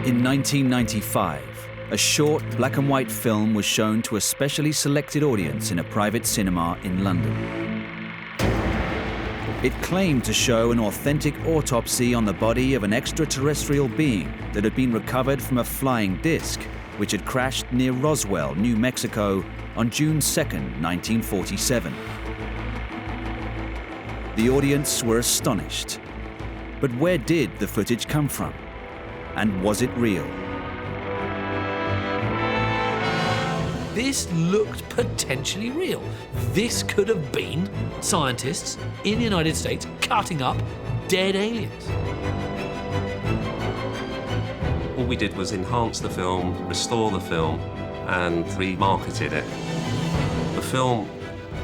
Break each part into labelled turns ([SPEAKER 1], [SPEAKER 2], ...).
[SPEAKER 1] In 1995, a short black and white film was shown to a specially selected audience in a private cinema in London. It claimed to show an authentic autopsy on the body of an extraterrestrial being that had been recovered from a flying disc, which had crashed near Roswell, New Mexico, on June 2nd, 1947. The audience were astonished. But where did the footage come from? And was it real?
[SPEAKER 2] This looked potentially real. This could have been scientists in the United States cutting up dead aliens.
[SPEAKER 3] All we did was enhance the film, restore the film, and remarketed it. The film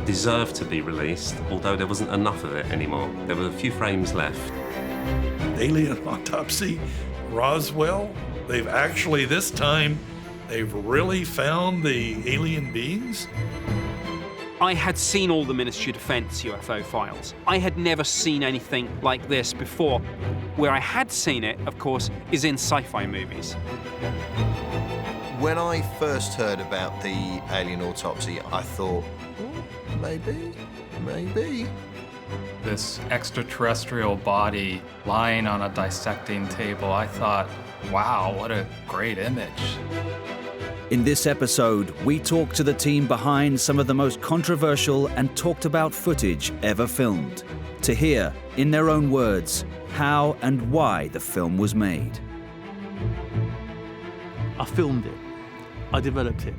[SPEAKER 3] deserved to be released, although there wasn't enough of it anymore. There were a few frames left.
[SPEAKER 4] Alien Autopsy, Roswell, they've actually, this time, they've really found the alien beings?
[SPEAKER 5] I had seen all the Ministry of Defense UFO files. I had never seen anything like this before. Where I had seen it, of course, is in sci-fi movies.
[SPEAKER 6] When I first heard about the alien autopsy, I thought, maybe.
[SPEAKER 7] This extraterrestrial body lying on a dissecting table, I thought, wow, what a great image.
[SPEAKER 1] In this episode, we talk to the team behind some of the most controversial and talked about footage ever filmed, to hear, in their own words, how and why the film was made.
[SPEAKER 8] I filmed it. I developed it.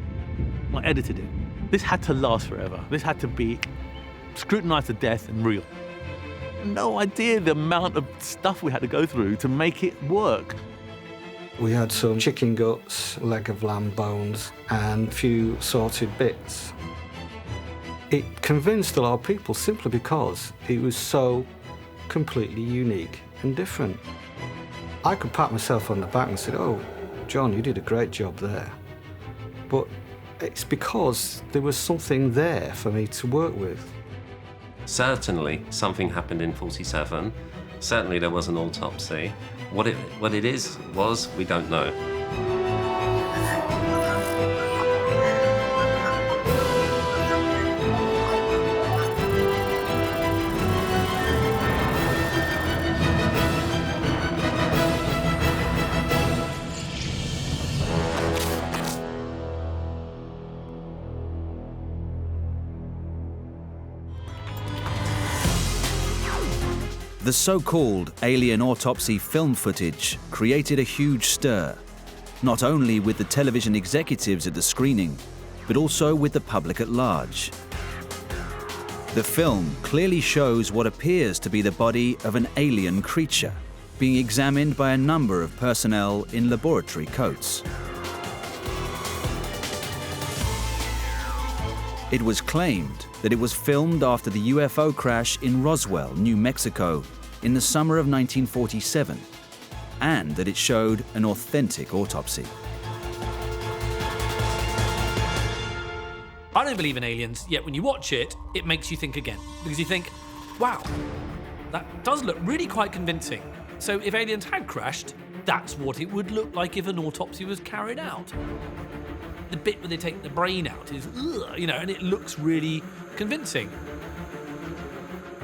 [SPEAKER 8] I edited it. This had to last forever. This had to be scrutinized to death and real. No idea the amount of stuff we had to go through to make it work.
[SPEAKER 9] We had some chicken guts, leg of lamb bones, and a few sorted bits. It convinced a lot of people simply because it was so completely unique and different. I could pat myself on the back and say, oh, John, you did a great job there. But it's because there was something there for me to work with.
[SPEAKER 3] Certainly, something happened in 47. Certainly, there was an autopsy. What it was, we don't know.
[SPEAKER 1] The so-called alien autopsy film footage created a huge stir, not only with the television executives at the screening, but also with the public at large. The film clearly shows what appears to be the body of an alien creature, being examined by a number of personnel in laboratory coats. It was claimed that it was filmed after the UFO crash in Roswell, New Mexico, in the summer of 1947, and that it showed an authentic autopsy.
[SPEAKER 2] I don't believe in aliens, yet when you watch it, it makes you think again. Because you think, wow, that does look really quite convincing. So if aliens had crashed, that's what it would look like if an autopsy was carried out. The bit where they take the brain out is, and it looks really convincing.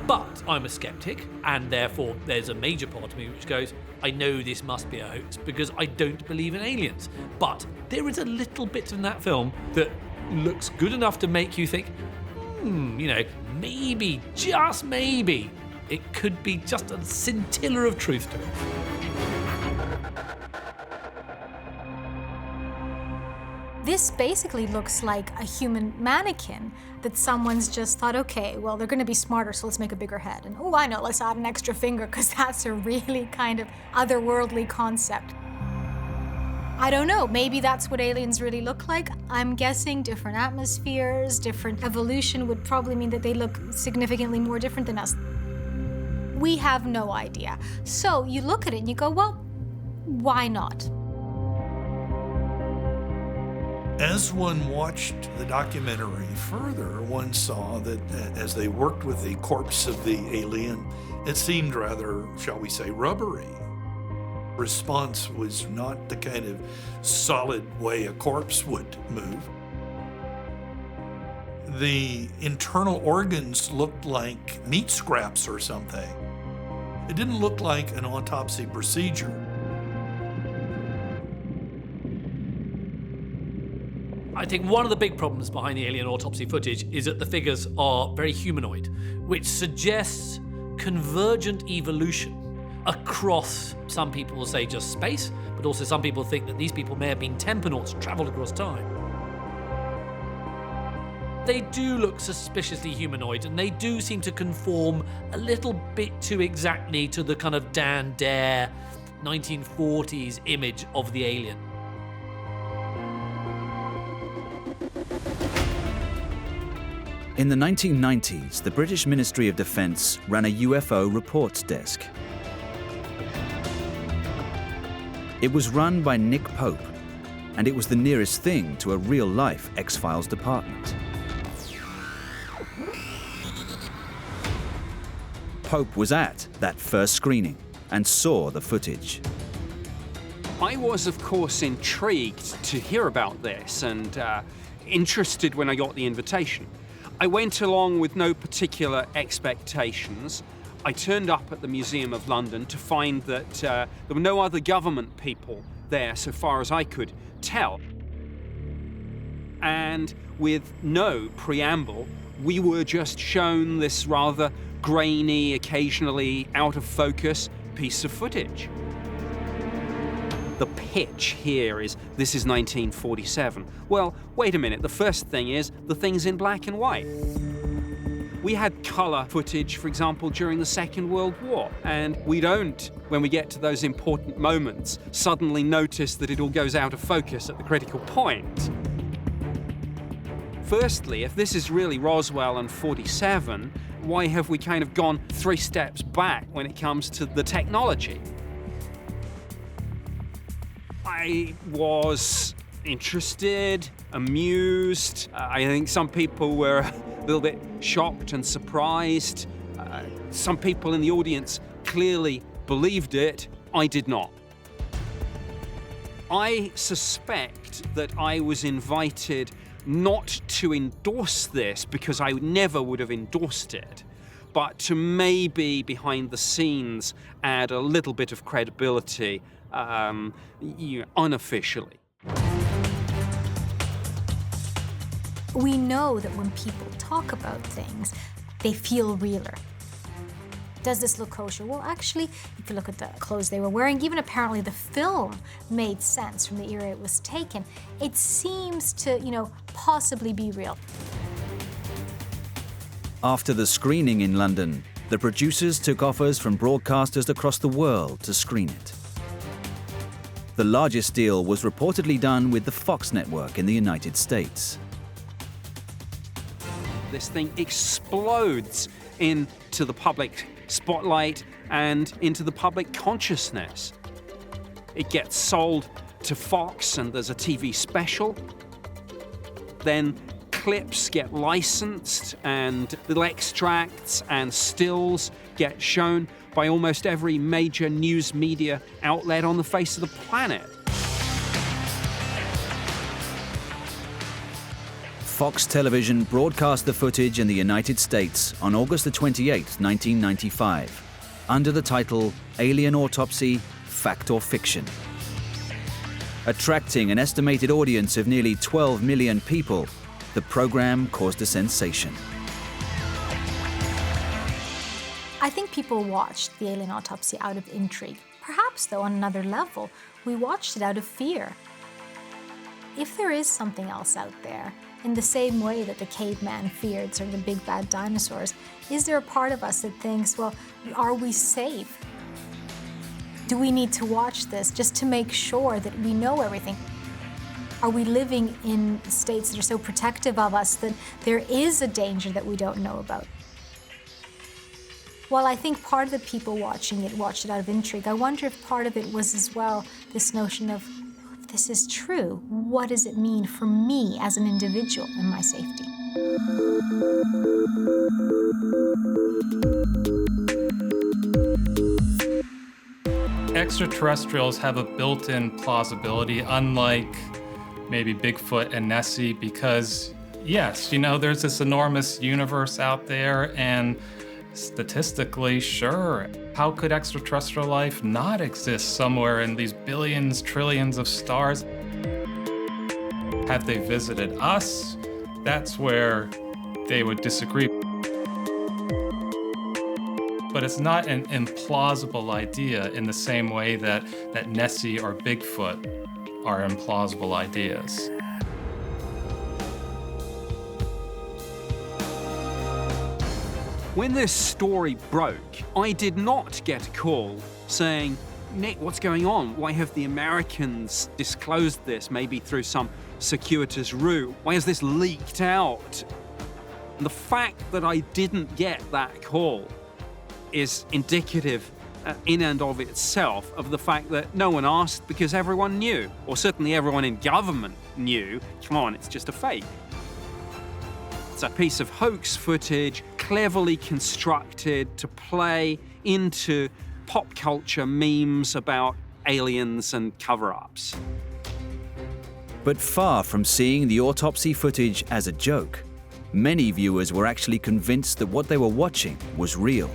[SPEAKER 2] But I'm a skeptic, and therefore there's a major part of me which goes, I know this must be a hoax because I don't believe in aliens. But there is a little bit in that film that looks good enough to make you think, maybe, just maybe, it could be just a scintilla of truth to it.
[SPEAKER 10] This basically looks like a human mannequin that someone's just thought, okay, well, they're gonna be smarter, so let's make a bigger head. And oh, I know, let's add an extra finger, because that's a really kind of otherworldly concept. I don't know, maybe that's what aliens really look like. I'm guessing different atmospheres, different evolution would probably mean that they look significantly more different than us. We have no idea. So you look at it and you go, well, why not?
[SPEAKER 4] As one watched the documentary further, one saw that as they worked with the corpse of the alien, it seemed rather, shall we say, rubbery. Response was not the kind of solid way a corpse would move. The internal organs looked like meat scraps or something. It didn't look like an autopsy procedure.
[SPEAKER 2] I think one of the big problems behind the alien autopsy footage is that the figures are very humanoid, which suggests convergent evolution across, some people will say just space, but also some people think that these people may have been temponauts, traveled across time. They do look suspiciously humanoid, and they do seem to conform a little bit too exactly to the kind of Dan Dare 1940s image of the alien.
[SPEAKER 1] In the 1990s, the British Ministry of Defence ran a UFO reports desk. It was run by Nick Pope, and it was the nearest thing to a real-life X-Files department. Pope was at that first screening and saw the footage.
[SPEAKER 5] I was, of course, intrigued to hear about this and interested when I got the invitation. I went along with no particular expectations. I turned up at the Museum of London to find that there were no other government people there, so far as I could tell. And with no preamble, we were just shown this rather grainy, occasionally out of focus piece of footage. The pitch here is, this is 1947. Well, wait a minute, the first thing is, the thing's in black and white. We had colour footage, for example, during the Second World War, and we don't, when we get to those important moments, suddenly notice that it all goes out of focus at the critical point. Firstly, if this is really Roswell and 47, why have we kind of gone 3 steps back when it comes to the technology? I was interested, amused. I think some people were a little bit shocked and surprised. Some people in the audience clearly believed it. I did not. I suspect that I was invited not to endorse this, because I never would have endorsed it, but to maybe behind the scenes add a little bit of credibility, unofficially.
[SPEAKER 10] We know that when people talk about things, they feel realer. Does this look kosher? Well, actually, if you look at the clothes they were wearing, even apparently the film made sense from the era it was taken. It seems to, possibly be real.
[SPEAKER 1] After the screening in London, the producers took offers from broadcasters across the world to screen it. The largest deal was reportedly done with the Fox network in the United States.
[SPEAKER 5] This thing explodes into the public spotlight and into the public consciousness. It gets sold to Fox, and there's a TV special. Then clips get licensed, and little extracts and stills get shown by almost every major news media outlet on the face of the planet.
[SPEAKER 1] Fox Television broadcast the footage in the United States on August 28, 1995, under the title Alien Autopsy, Fact or Fiction. Attracting an estimated audience of nearly 12 million people, the program caused a sensation.
[SPEAKER 10] I think people watched the alien autopsy out of intrigue. Perhaps, though, on another level, we watched it out of fear. If there is something else out there, in the same way that the caveman feared sort of the big bad dinosaurs, is there a part of us that thinks, well, are we safe? Do we need to watch this just to make sure that we know everything? Are we living in states that are so protective of us that there is a danger that we don't know about? While I think part of the people watching it watched it out of intrigue, I wonder if part of it was as well this notion of, if this is true, what does it mean for me as an individual and my safety?
[SPEAKER 7] extraterrestrials have a built-in plausibility, unlike maybe Bigfoot and Nessie, because yes, you know, there's this enormous universe out there, and statistically, sure, how could extraterrestrial life not exist somewhere in these billions, trillions of stars? Have they visited us? That's where they would disagree. But it's not an implausible idea in the same way that Nessie or Bigfoot are implausible ideas.
[SPEAKER 5] When this story broke, I did not get a call saying, Nick, what's going on? Why have the Americans disclosed this, maybe through some circuitous route? Why has this leaked out? And the fact that I didn't get that call is indicative in and of itself of the fact that no one asked because everyone knew, or certainly everyone in government knew. Come on, it's just a fake. It's a piece of hoax footage, cleverly constructed to play into pop culture memes about aliens and cover-ups.
[SPEAKER 1] But far from seeing the autopsy footage as a joke, many viewers were actually convinced that what they were watching was real.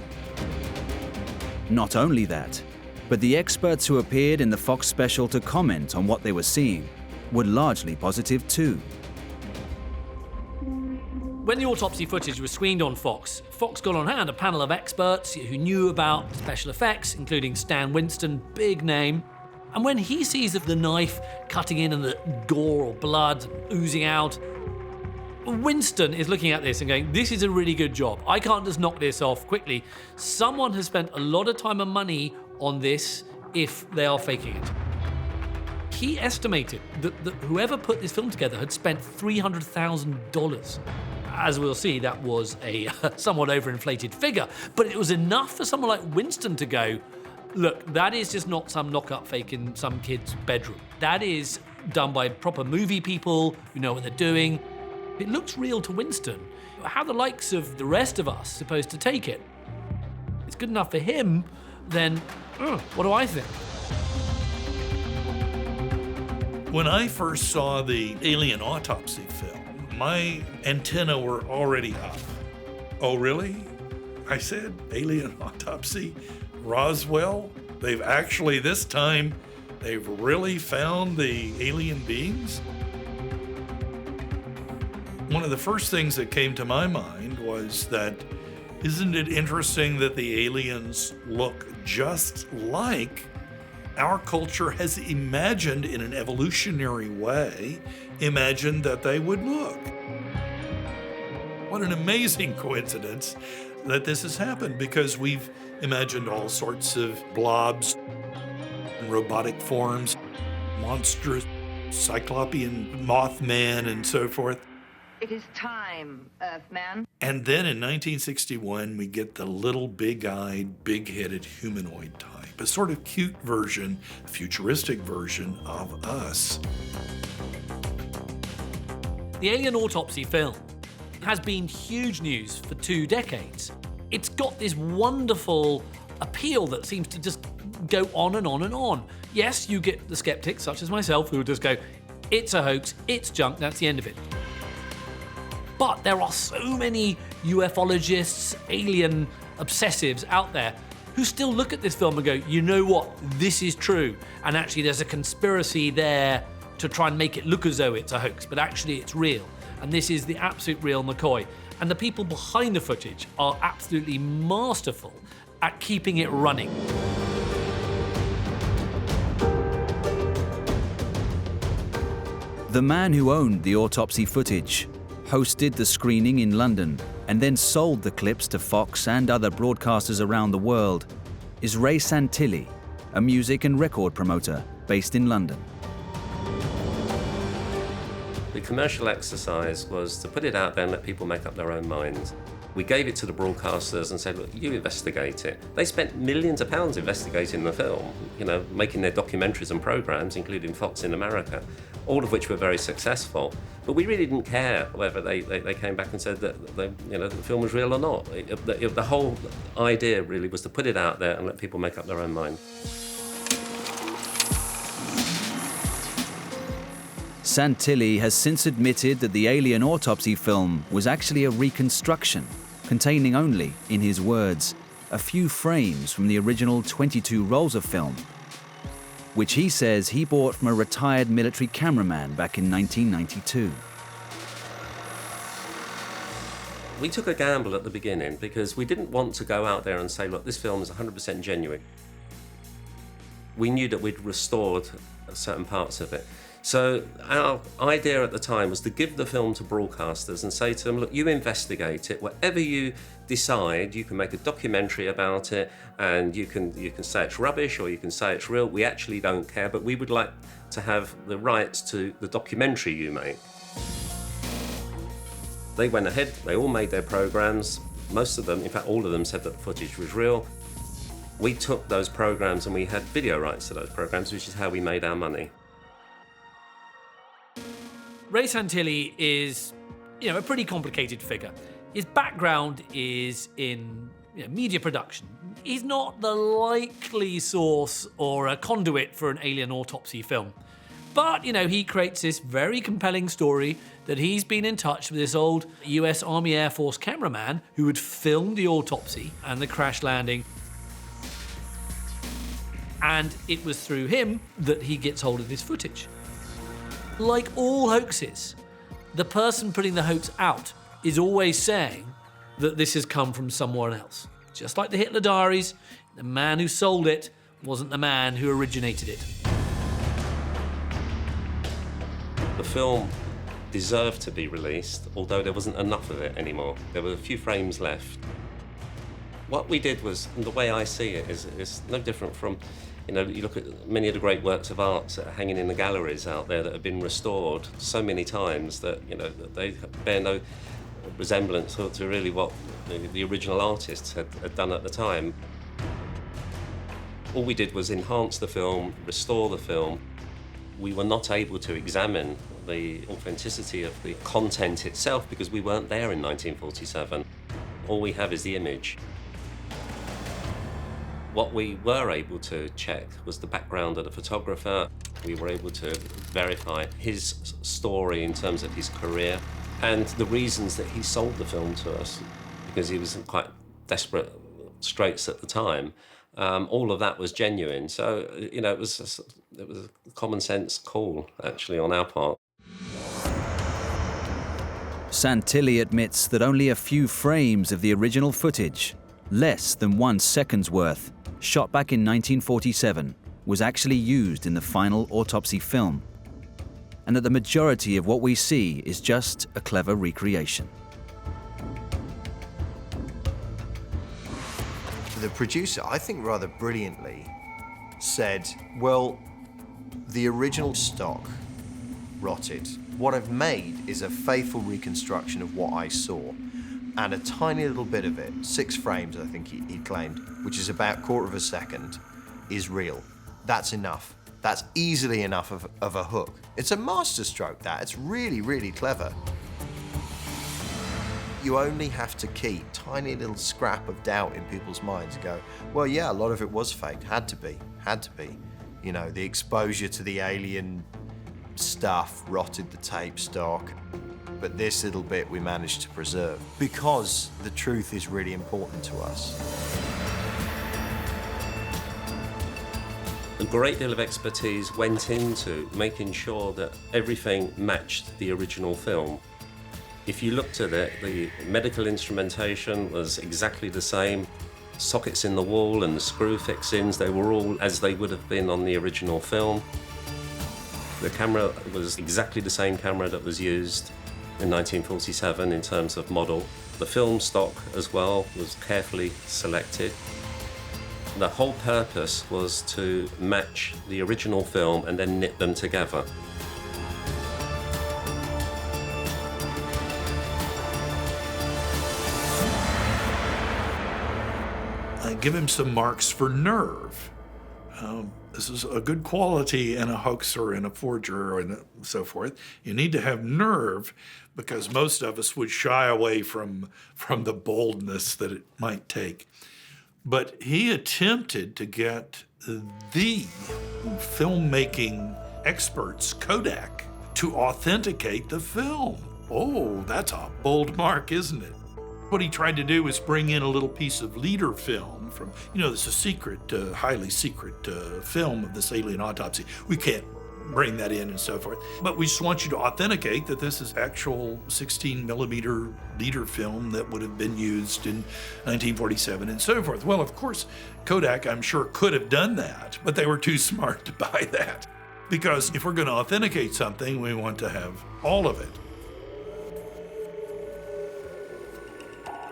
[SPEAKER 1] Not only that, but the experts who appeared in the Fox special to comment on what they were seeing were largely positive too.
[SPEAKER 2] When the autopsy footage was screened on Fox, Fox got on hand a panel of experts who knew about special effects, including Stan Winston, big name. And when he sees the knife cutting in and the gore or blood oozing out, Winston is looking at this and going, this is a really good job. I can't just knock this off quickly. Someone has spent a lot of time and money on this if they are faking it. He estimated that whoever put this film together had spent $300,000. As we'll see, that was a somewhat overinflated figure, but it was enough for someone like Winston to go, look, that is just not some knock-up fake in some kid's bedroom. That is done by proper movie people who know what they're doing. It looks real to Winston. How the likes of the rest of us supposed to take it? It's good enough for him, then what do I think?
[SPEAKER 4] When I first saw the Alien Autopsy film, my antenna were already up. Oh, really? I said, Alien Autopsy? Roswell? They've actually, this time, they've really found the alien beings? One of the first things that came to my mind was that, isn't it interesting that the aliens look just like our culture has imagined in an evolutionary way, imagined that they would look. What an amazing coincidence that this has happened, because we've imagined all sorts of blobs and robotic forms, monstrous cyclopean Mothman and so forth.
[SPEAKER 11] It is time, Earthman.
[SPEAKER 4] And then in 1961, we get the little big-eyed, big-headed humanoid type, a sort of cute version, futuristic version of us.
[SPEAKER 2] The Alien Autopsy film has been huge news for 2 decades. It's got this wonderful appeal that seems to just go on and on and on. Yes, you get the skeptics, such as myself, who will just go, it's a hoax, it's junk, that's the end of it. But there are so many ufologists, alien obsessives out there who still look at this film and go, you know what, this is true. And actually there's a conspiracy there to try and make it look as though it's a hoax, but actually it's real. And this is the absolute real McCoy. And the people behind the footage are absolutely masterful at keeping it running.
[SPEAKER 1] The man who owned the autopsy footage hosted the screening in London and then sold the clips to Fox and other broadcasters around the world is Ray Santilli, a music and record promoter based in London.
[SPEAKER 3] The commercial exercise was to put it out there and let people make up their own minds. We gave it to the broadcasters and said, look, you investigate it. They spent millions of pounds investigating the film, you know, making their documentaries and programs, including Fox in America, all of which were very successful. But we really didn't care whether they came back and said that the film was real or not. The whole idea really was to put it out there and let people make up their own mind.
[SPEAKER 1] Santilli has since admitted that the Alien Autopsy film was actually a reconstruction, containing only, in his words, a few frames from the original 22 rolls of film, which he says he bought from a retired military cameraman back in 1992.
[SPEAKER 3] We took a gamble at the beginning because we didn't want to go out there and say, look, this film is 100% genuine. We knew that we'd restored certain parts of it. So our idea at the time was to give the film to broadcasters and say to them, look, you investigate it. Whatever you decide, you can make a documentary about it, and you can say it's rubbish or you can say it's real. We actually don't care, but we would like to have the rights to the documentary you make. They went ahead, they all made their programs. Most of them, in fact all of them, said that the footage was real. We took those programs and we had video rights to those programs, which is how we made our money.
[SPEAKER 2] Ray Santilli is, a pretty complicated figure. His background is in media production. He's not the likely source or a conduit for an alien autopsy film. But, he creates this very compelling story that he's been in touch with this old US Army Air Force cameraman who had filmed the autopsy and the crash landing. And it was through him that he gets hold of this footage. Like all hoaxes, the person putting the hoax out is always saying that this has come from someone else. Just like the Hitler Diaries, the man who sold it wasn't the man who originated it.
[SPEAKER 3] The film deserved to be released, although there wasn't enough of it anymore. There were a few frames left. What we did was, and the way I see it, is no different from, you look at many of the great works of art that are hanging in the galleries out there that have been restored so many times that, they bear no resemblance to really what the original artists had done at the time. All we did was enhance the film, restore the film. We were not able to examine the authenticity of the content itself because we weren't there in 1947. All we have is the image. What we were able to check was the background of the photographer. We were able to verify his story in terms of his career and the reasons that he sold the film to us, because he was in quite desperate straits at the time. All of that was genuine. So, it was a common sense call, actually, on our part.
[SPEAKER 1] Santilli admits that only a few frames of the original footage, less than 1 second's worth, shot back in 1947, was actually used in the final autopsy film, and that the majority of what we see is just a clever recreation.
[SPEAKER 6] The producer, I think rather brilliantly, said, well, the original stock rotted. What I've made is a faithful reconstruction of what I saw. And a tiny little bit of it, 6 frames I think he claimed, which is about a quarter of a second, is real. That's enough. That's easily enough of a hook. It's a masterstroke, that. It's really, really clever. You only have to keep a tiny little scrap of doubt in people's minds and go, well, yeah, a lot of it was faked. Had to be. The exposure to the alien stuff rotted the tape stock. But this little bit we managed to preserve because the truth is really important to us.
[SPEAKER 3] A great deal of expertise went into making sure that everything matched the original film. If you looked at it, the medical instrumentation was exactly the same. Sockets in the wall and the screw fixings, they were all as they would have been on the original film. The camera was exactly the same camera that was used in 1947 in terms of model. The film stock as well was carefully selected. The whole purpose was to match the original film and then knit them together.
[SPEAKER 4] I give him some marks for nerve. This is a good quality in a hoaxer, in a forger, and so forth. You need to have nerve because most of us would shy away from the boldness that it might take. But he attempted to get the filmmaking experts, Kodak, to authenticate the film. Oh, that's a bold mark, isn't it? What he tried to do was bring in a little piece of leader film from, this is a secret, highly secret film of this alien autopsy. We can't bring that in and so forth. But we just want you to authenticate that this is actual 16 millimeter leader film that would have been used in 1947 and so forth. Well, of course, Kodak, I'm sure, could have done that, but they were too smart to buy that. Because if we're going to authenticate something, we want to have all of it.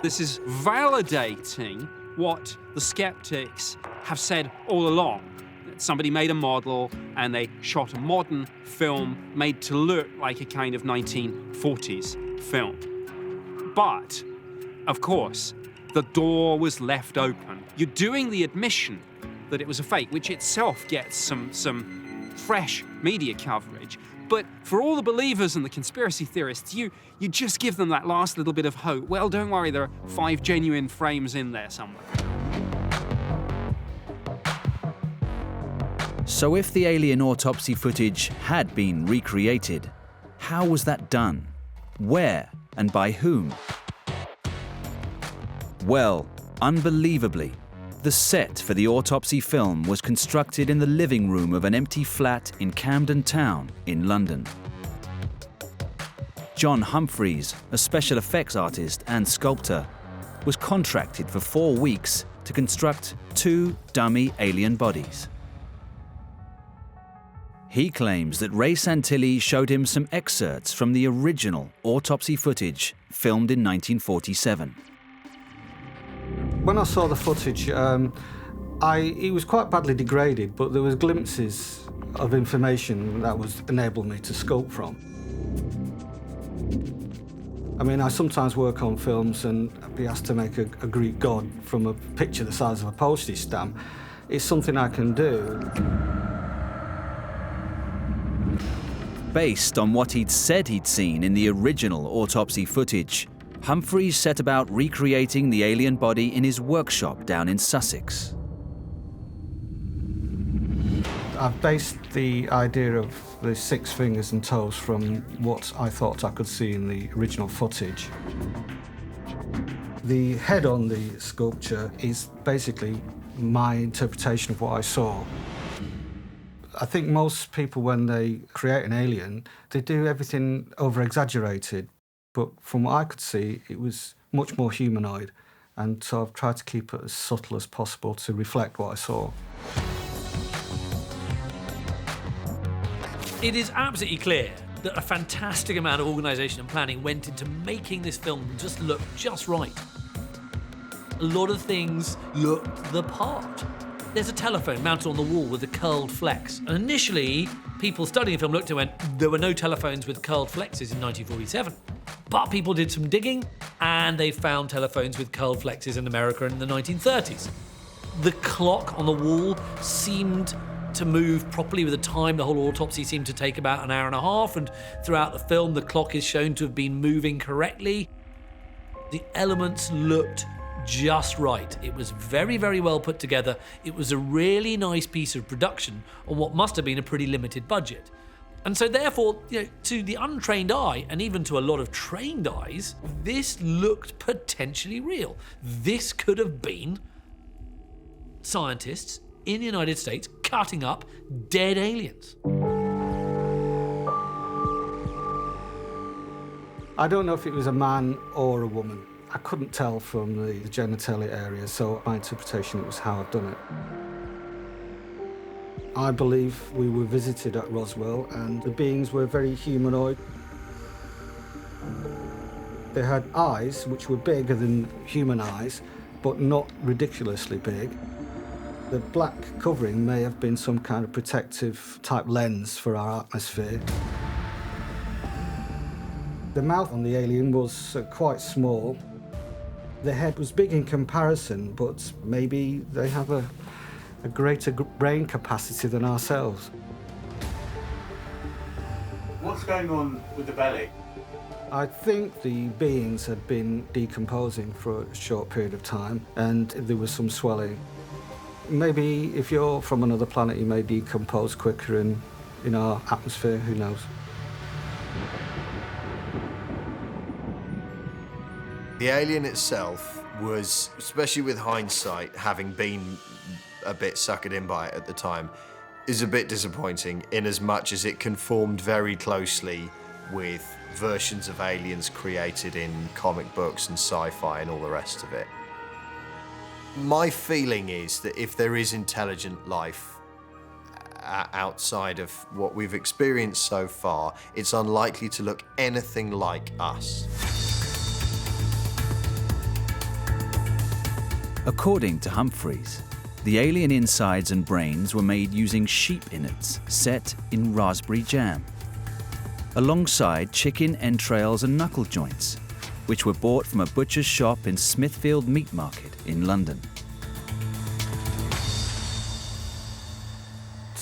[SPEAKER 5] This is validating what the skeptics have said all along. Somebody made a model and they shot a modern film made to look like a kind of 1940s film. But, of course, the door was left open. You're doing the admission that it was a fake, which itself gets some fresh media coverage. But for all the believers and the conspiracy theorists, you just give them that last little bit of hope. Well, don't worry, there are 5 genuine frames in there somewhere.
[SPEAKER 1] So if the alien autopsy footage had been recreated, how was that done? Where and by whom? Well, unbelievably, the set for the autopsy film was constructed in the living room of an empty flat in Camden Town in London. John Humphreys, a special effects artist and sculptor, was contracted for 4 weeks to construct 2 dummy alien bodies. He claims that Ray Santilli showed him some excerpts from the original autopsy footage filmed in 1947.
[SPEAKER 9] When I saw the footage, it was quite badly degraded, but there was glimpses of information that was enabled me to sculpt from. I mean, I sometimes work on films and be asked to make a Greek god from a picture the size of a postage stamp. It's something I can do.
[SPEAKER 1] Based on what he'd said he'd seen in the original autopsy footage, Humphreys set about recreating the alien body in his workshop down in Sussex.
[SPEAKER 9] I've based the idea of the 6 fingers and toes from what I thought I could see in the original footage. The head on the sculpture is basically my interpretation of what I saw. I think most people, when they create an alien, they do everything over-exaggerated. But from what I could see, it was much more humanoid. And so I've tried to keep it as subtle as possible to reflect what I saw.
[SPEAKER 2] It is absolutely clear that a fantastic amount of organisation and planning went into making this film just look just right. A lot of things looked the part. There's a telephone mounted on the wall with a curled flex. And initially, people studying the film looked and went, there were no telephones with curled flexes in 1947. But people did some digging, and they found telephones with curled flexes in America in the 1930s. The clock on the wall seemed to move properly with the time. The whole autopsy seemed to take about an hour and a half, and throughout the film, the clock is shown to have been moving correctly. The elements looked just right. It was very, very well put together. It was a really nice piece of production on what must have been a pretty limited budget. And so therefore, to the untrained eye, and even to a lot of trained eyes, this looked potentially real. This could have been scientists in the United States cutting up dead aliens.
[SPEAKER 9] I don't know if it was a man or a woman. I couldn't tell from the genitalia area, so my interpretation was how I've done it. I believe we were visited at Roswell, and the beings were very humanoid. They had eyes which were bigger than human eyes, but not ridiculously big. The black covering may have been some kind of protective type lens for our atmosphere. The mouth on the alien was quite small. The head was big in comparison, but maybe they have a greater brain capacity than ourselves.
[SPEAKER 12] What's going on with the belly?
[SPEAKER 9] I think the beings had been decomposing for a short period of time, and there was some swelling. Maybe if you're from another planet, you may decompose quicker in our atmosphere, who knows?
[SPEAKER 6] The alien itself was, especially with hindsight, having been a bit suckered in by it at the time, is a bit disappointing in as much as it conformed very closely with versions of aliens created in comic books and sci-fi and all the rest of it. My feeling is that if there is intelligent life outside of what we've experienced so far, it's unlikely to look anything like us.
[SPEAKER 1] According to Humphreys, the alien insides and brains were made using sheep innards set in raspberry jam, alongside chicken entrails and knuckle joints, which were bought from a butcher's shop in Smithfield Meat Market in London.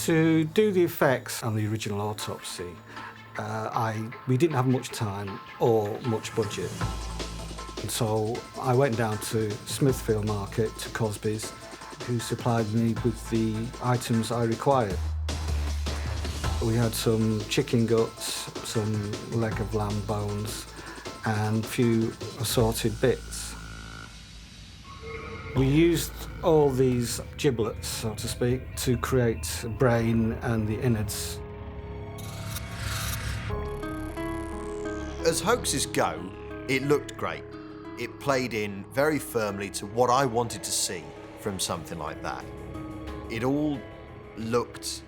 [SPEAKER 9] To do the effects on the original autopsy, we didn't have much time or much budget. And so I went down to Smithfield Market, to Cosby's, who supplied me with the items I required. We had some chicken guts, some leg of lamb bones, and a few assorted bits. We used all these giblets, so to speak, to create a brain and the innards.
[SPEAKER 6] As hoaxes go, it looked great. It played in very firmly to what I wanted to see from something like that. It all looked,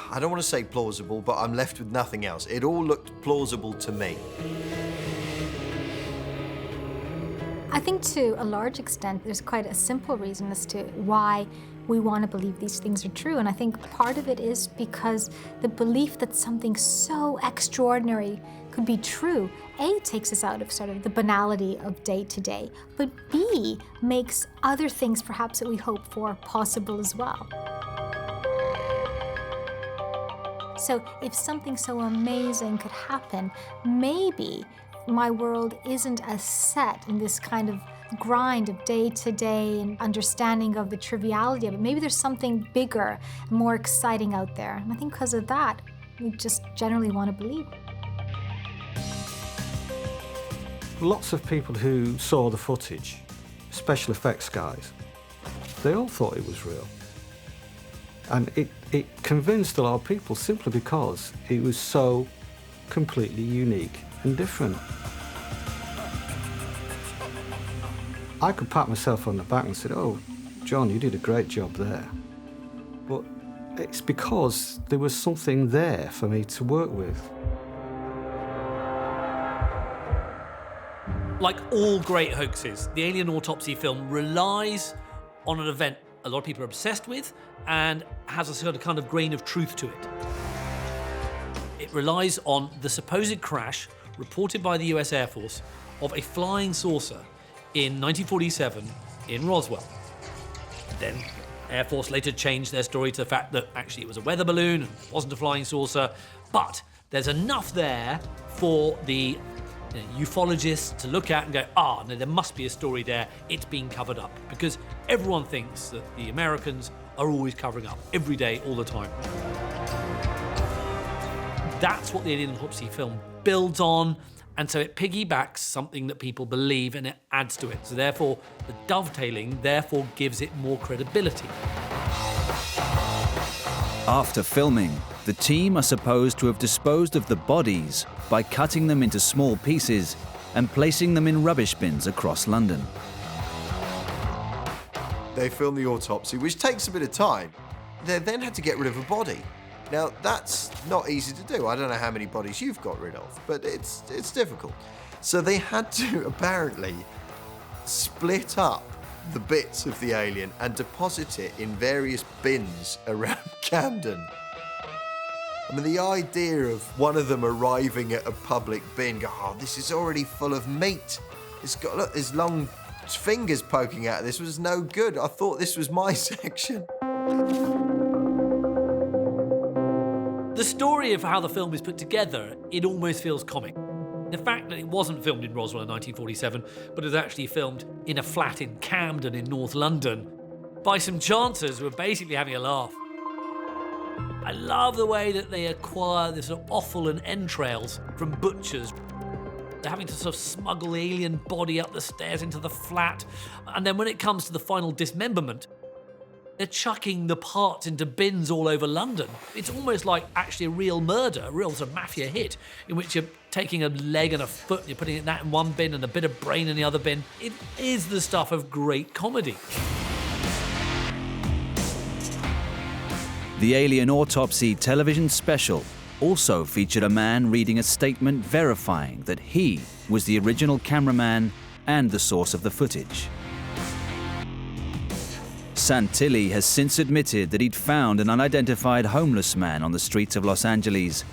[SPEAKER 6] I don't want to say plausible, but I'm left with nothing else. It all looked plausible to me.
[SPEAKER 10] I think to a large extent, there's quite a simple reason as to why we want to believe these things are true. And I think part of it is because the belief that something so extraordinary could be true, A, takes us out of sort of the banality of day to day, but B, makes other things perhaps that we hope for possible as well. So if something so amazing could happen, maybe my world isn't as set in this kind of grind of day to day and understanding of the triviality of it. Maybe there's something bigger, more exciting out there. And I think because of that, we just generally want to believe.
[SPEAKER 9] Lots of people who saw the footage, special effects guys, they all thought it was real. And it convinced a lot of people simply because it was so completely unique and different. I could pat myself on the back and say, "Oh, John, you did a great job there." But it's because there was something there for me to work with.
[SPEAKER 2] Like all great hoaxes, the Alien Autopsy film relies on an event a lot of people are obsessed with and has a sort of kind of grain of truth to it. It relies on the supposed crash reported by the US Air Force of a flying saucer in 1947 in Roswell. Then Air Force later changed their story to the fact that actually it was a weather balloon and it wasn't a flying saucer, but there's enough there for the ufologists to look at and go, no, there must be a story there, it's being covered up. Because everyone thinks that the Americans are always covering up, every day, all the time. That's what the Alien Autopsy film builds on, and so it piggybacks something that people believe and it adds to it. So therefore, the dovetailing therefore gives it more credibility.
[SPEAKER 1] After filming, the team are supposed to have disposed of the bodies by cutting them into small pieces and placing them in rubbish bins across London.
[SPEAKER 6] They filmed the autopsy, which takes a bit of time. They then had to get rid of a body. Now, that's not easy to do. I don't know how many bodies you've got rid of, but it's difficult. So they had to apparently split up the bits of the alien and deposit it in various bins around Camden. I mean, the idea of one of them arriving at a public bin, go, this is already full of meat. It's got, look, there's long fingers poking out of this, was no good. I thought this was my section.
[SPEAKER 2] The story of how the film is put together, it almost feels comic. The fact that it wasn't filmed in Roswell in 1947, but is actually filmed in a flat in Camden in North London by some chancers who are basically having a laugh. I love the way that they acquire this sort of offal and entrails from butchers. They're having to sort of smuggle the alien body up the stairs into the flat. And then when it comes to the final dismemberment, they're chucking the parts into bins all over London. It's almost like actually a real murder, a real sort of mafia hit, in which you're taking a leg and a foot, and you're putting that in one bin and a bit of brain in the other bin. It is the stuff of great comedy.
[SPEAKER 1] The Alien Autopsy television special also featured a man reading a statement verifying that he was the original cameraman and the source of the footage. Santilli has since admitted that he'd found an unidentified homeless man on the streets of Los Angeles,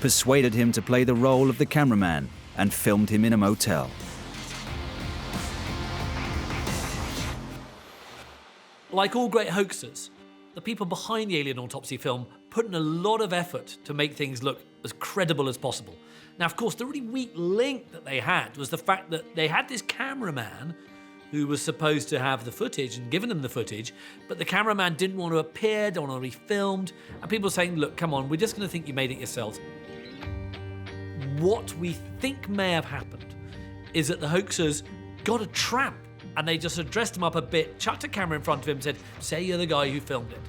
[SPEAKER 1] persuaded him to play the role of the cameraman, and filmed him in a motel.
[SPEAKER 2] Like all great hoaxers, the people behind the Alien Autopsy film put in a lot of effort to make things look as credible as possible. Now, of course, the really weak link that they had was the fact that they had this cameraman who was supposed to have the footage and given them the footage, but the cameraman didn't want to appear, didn't want to be filmed, and people were saying, look, come on, we're just going to think you made it yourselves. What we think may have happened is that the hoaxers got a tramp, and they just dressed him up a bit, chucked a camera in front of him and said, say you're the guy who filmed it.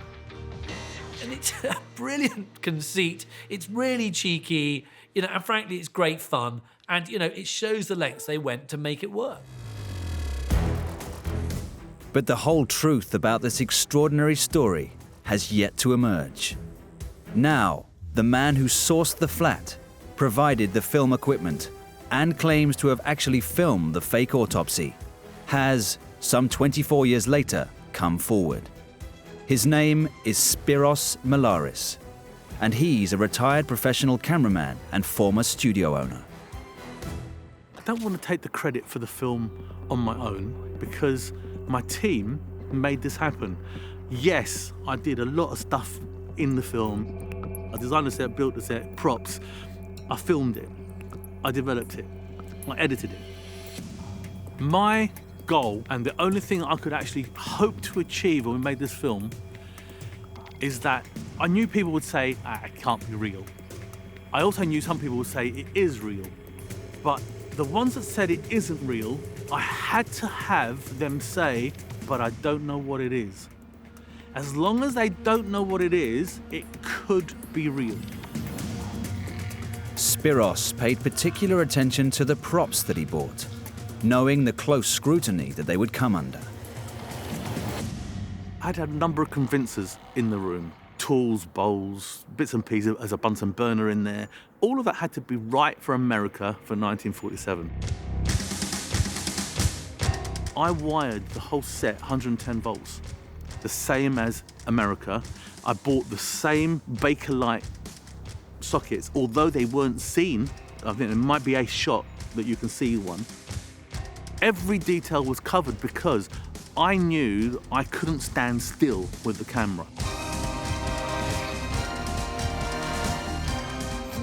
[SPEAKER 2] And it's a brilliant conceit, it's really cheeky, and frankly, it's great fun, and, it shows the lengths they went to make it work.
[SPEAKER 1] But the whole truth about this extraordinary story has yet to emerge. Now, the man who sourced the flat, provided the film equipment, and claims to have actually filmed the fake autopsy, has, some 24 years later, come forward. His name is Spiros Malaris, and he's a retired professional cameraman and former studio owner.
[SPEAKER 8] I don't want to take the credit for the film on my own because my team made this happen. Yes, I did a lot of stuff in the film. I designed the set, built the set, props. I filmed it. I developed it. I edited it. My goal, and the only thing I could actually hope to achieve when we made this film, is that I knew people would say, it can't be real. I also knew some people would say it is real. But the ones that said it isn't real, I had to have them say, but I don't know what it is. As long as they don't know what it is, it could be real.
[SPEAKER 1] Spiros paid particular attention to the props that he bought, knowing the close scrutiny that they would come under.
[SPEAKER 8] I'd had a number of convincers in the room. Tools, bowls, bits and pieces, as a Bunsen burner in there. All of that had to be right for America for 1947. I wired the whole set 110 volts, the same as America. I bought the same Bakelite sockets, although they weren't seen. I think there might be a shot that you can see one. Every detail was covered because I knew I couldn't stand still with the camera.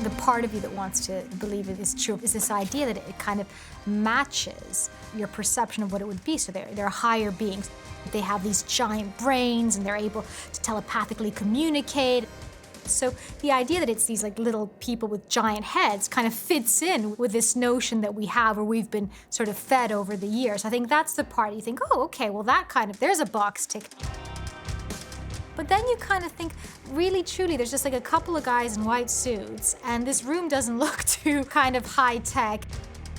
[SPEAKER 10] The part of you that wants to believe it is true is this idea that it kind of matches your perception of what it would be. So they're higher beings. They have these giant brains and they're able to telepathically communicate. So the idea that it's these little people with giant heads kind of fits in with this notion that we have or we've been sort of fed over the years. I think that's the part you think, oh, okay, well there's a box tick. But then you kind of think, really, truly, there's just a couple of guys in white suits, and this room doesn't look too kind of high-tech.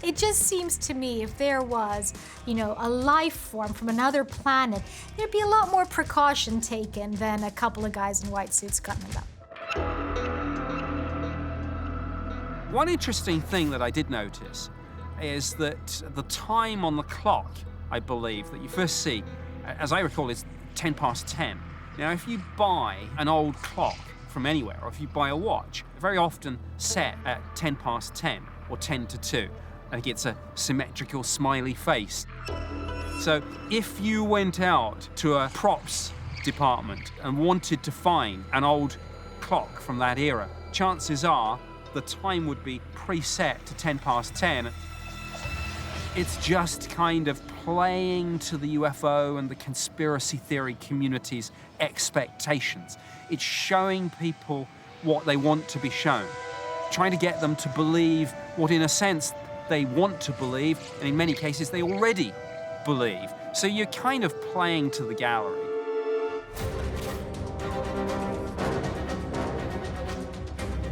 [SPEAKER 10] It just seems to me if there was, a life form from another planet, there'd be a lot more precaution taken than a couple of guys in white suits cutting it up.
[SPEAKER 5] One interesting thing that I did notice is that the time on the clock, I believe, that you first see, as I recall, is 10 past 10. Now, if you buy an old clock from anywhere, or if you buy a watch, very often set at 10 past 10 or 10 to 2. I think it's a symmetrical smiley face. So if you went out to a props department and wanted to find an old clock from that era, chances are the time would be preset to 10 past 10. It's just kind of playing to the UFO and the conspiracy theory community's expectations. It's showing people what they want to be shown, trying to get them to believe what, in a sense, they want to believe, and in many cases they already believe. So you're kind of playing to the gallery.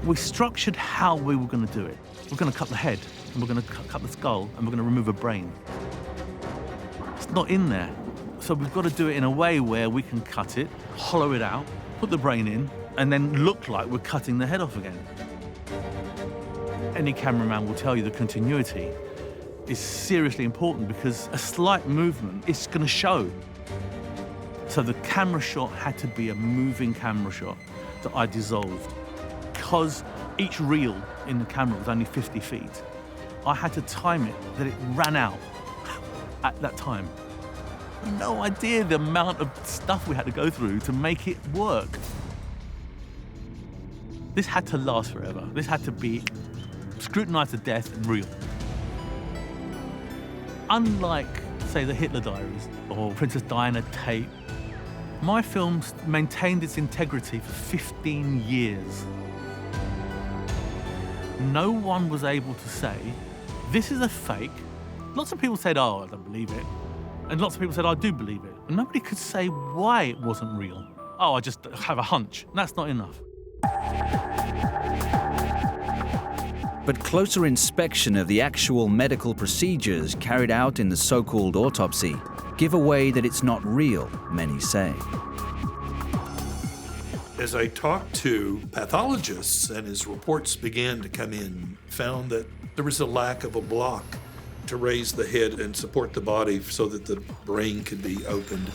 [SPEAKER 8] We structured how we were going to do it. We're going to cut the head, and we're going to cut the skull, and we're going to remove a brain. It's not in there. So we've got to do it in a way where we can cut it, hollow it out, put the brain in, and then look like we're cutting the head off again. Any cameraman will tell you the continuity is seriously important because a slight movement is going to show. So the camera shot had to be a moving camera shot that I dissolved. Because each reel in the camera was only 50 feet, I had to time it that it ran out at that time. No idea the amount of stuff we had to go through to make it work. This had to last forever. This had to be scrutinized to death and real. Unlike, say, the Hitler Diaries or Princess Diana tape, my film maintained its integrity for 15 years. No one was able to say, this is a fake. Lots of people said, oh, I don't believe it. And lots of people said, I do believe it. And nobody could say why it wasn't real. Oh, I just have a hunch. That's not enough.
[SPEAKER 1] But closer inspection of the actual medical procedures carried out in the so-called autopsy give away that it's not real, many say.
[SPEAKER 4] As I talked to pathologists and as reports began to come in, found that there was a lack of a block to raise the head and support the body so that the brain could be opened.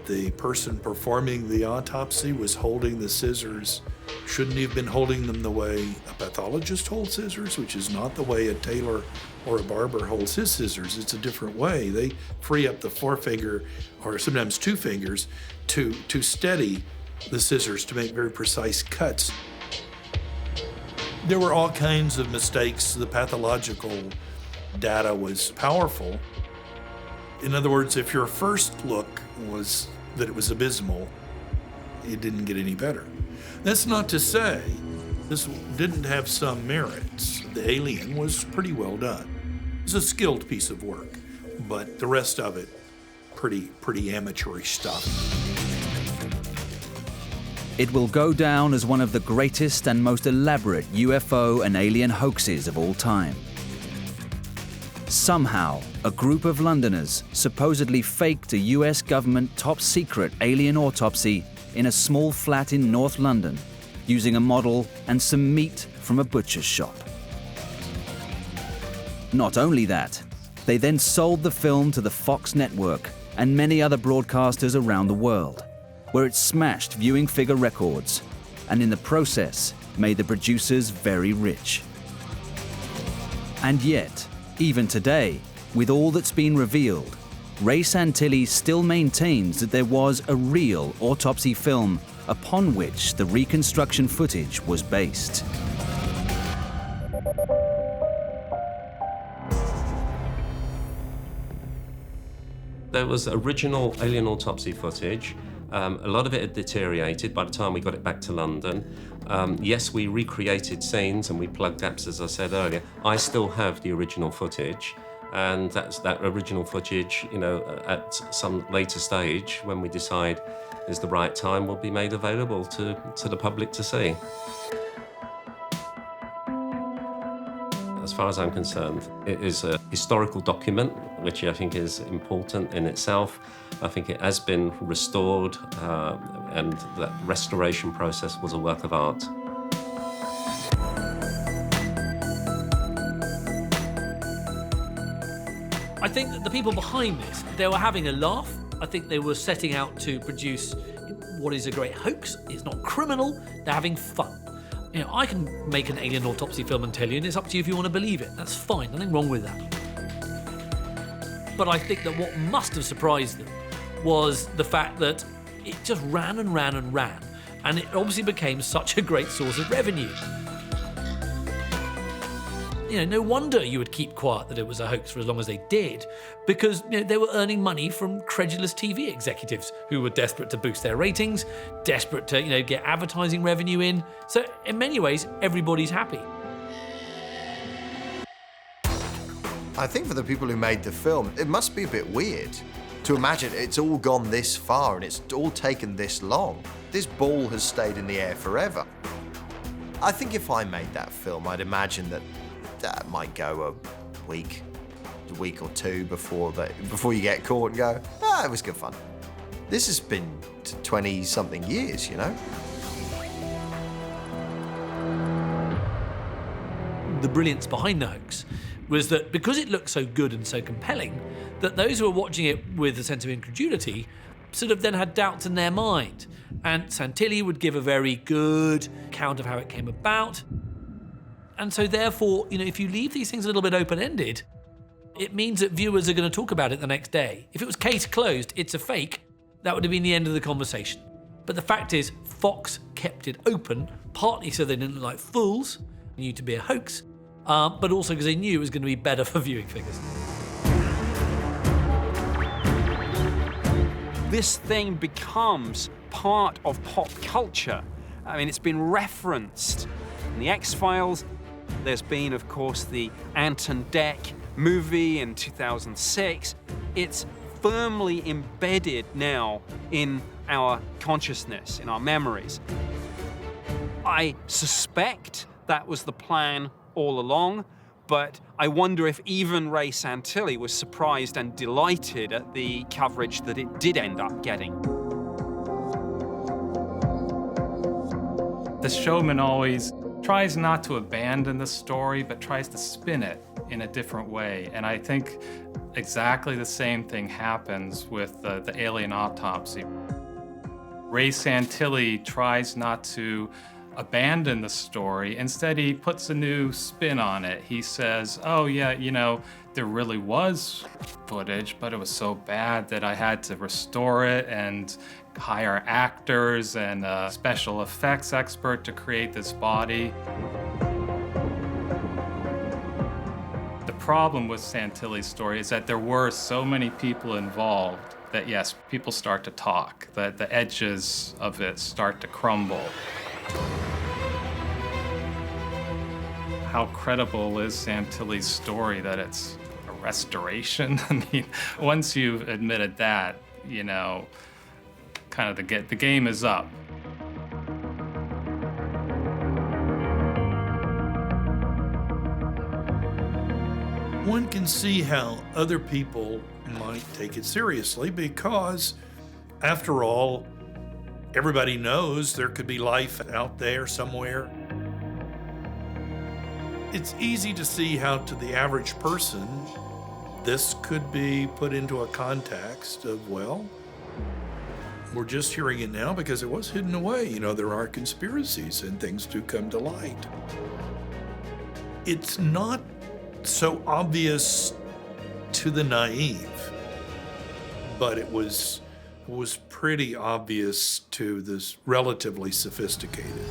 [SPEAKER 4] The person performing the autopsy was holding the scissors, shouldn't have been holding them the way a pathologist holds scissors, which is not the way a tailor or a barber holds his scissors. It's a different way. They free up the forefinger, or sometimes two fingers, to steady the scissors to make very precise cuts. There were all kinds of mistakes. The pathological data was powerful. In other words, if your first look was that it was abysmal, it didn't get any better. That's not to say this didn't have some merits. The alien was pretty well done. It was a skilled piece of work, but the rest of it, pretty amateurish stuff.
[SPEAKER 1] It will go down as one of the greatest and most elaborate UFO and alien hoaxes of all time. Somehow, a group of Londoners supposedly faked a US government top-secret alien autopsy in a small flat in North London, using a model and some meat from a butcher's shop. Not only that, they then sold the film to the Fox network and many other broadcasters around the world, where it smashed viewing figure records, and in the process made the producers very rich. And yet, even today, with all that's been revealed, Ray Santilli still maintains that there was a real autopsy film upon which the reconstruction footage was based.
[SPEAKER 3] There was original alien autopsy footage. A lot of it had deteriorated by the time we got it back to London. Yes, we recreated scenes and we plugged gaps, as I said earlier. I still have the original footage, and that original footage, at some later stage, when we decide is the right time, will be made available to the public to see. As far as I'm concerned, it is a historical document, which I think is important in itself. I think it has been restored, and that restoration process was a work of art.
[SPEAKER 2] I think that the people behind this, they were having a laugh. I think they were setting out to produce what is a great hoax. It's not criminal, they're having fun. I can make an alien autopsy film and tell you, and it's up to you if you want to believe it. That's fine, nothing wrong with that. But I think that what must have surprised them was the fact that it just ran and ran and ran, and it obviously became such a great source of revenue. No wonder you would keep quiet that it was a hoax for as long as they did, because they were earning money from credulous TV executives who were desperate to boost their ratings, desperate to get advertising revenue in. So in many ways, everybody's happy.
[SPEAKER 6] I think for the people who made the film, it must be a bit weird to imagine it's all gone this far and it's all taken this long. This ball has stayed in the air forever. I think if I made that film, I'd imagine that that might go a week or two before you get caught and go, it was good fun. This has been 20-something years, you know?
[SPEAKER 2] The brilliance behind the hoax was that because it looked so good and so compelling, that those who were watching it with a sense of incredulity sort of then had doubts in their mind. And Santilli would give a very good account of how it came about. And so therefore, if you leave these things a little bit open-ended, it means that viewers are going to talk about it the next day. If it was case closed, it's a fake, that would have been the end of the conversation. But the fact is, Fox kept it open, partly so they didn't look like fools, knew to be a hoax, but also because they knew it was going to be better for viewing figures.
[SPEAKER 5] This thing becomes part of pop culture. I mean, it's been referenced in the X-Files. There's been, of course, the Anton Deck movie in 2006. It's firmly embedded now in our consciousness, in our memories. I suspect that was the plan all along, but I wonder if even Ray Santilli was surprised and delighted at the coverage that it did end up getting.
[SPEAKER 7] The showman always tries not to abandon the story, but tries to spin it in a different way. And I think exactly the same thing happens with the alien autopsy. Ray Santilli tries not to abandon the story. Instead, he puts a new spin on it. He says, oh yeah, there really was footage, but it was so bad that I had to restore it and hire actors and a special effects expert to create this body. The problem with Santilli's story is that there were so many people involved that yes, people start to talk, that the edges of it start to crumble. How credible is Santilli's story that it's a restoration? I mean, once you've admitted that, kind of the game is up.
[SPEAKER 4] One can see how other people might take it seriously because, after all, everybody knows there could be life out there somewhere. It's easy to see how, to the average person, this could be put into a context of, well, we're just hearing it now because it was hidden away. There are conspiracies and things do come to light. It's not so obvious to the naive, but it was pretty obvious to this relatively sophisticated.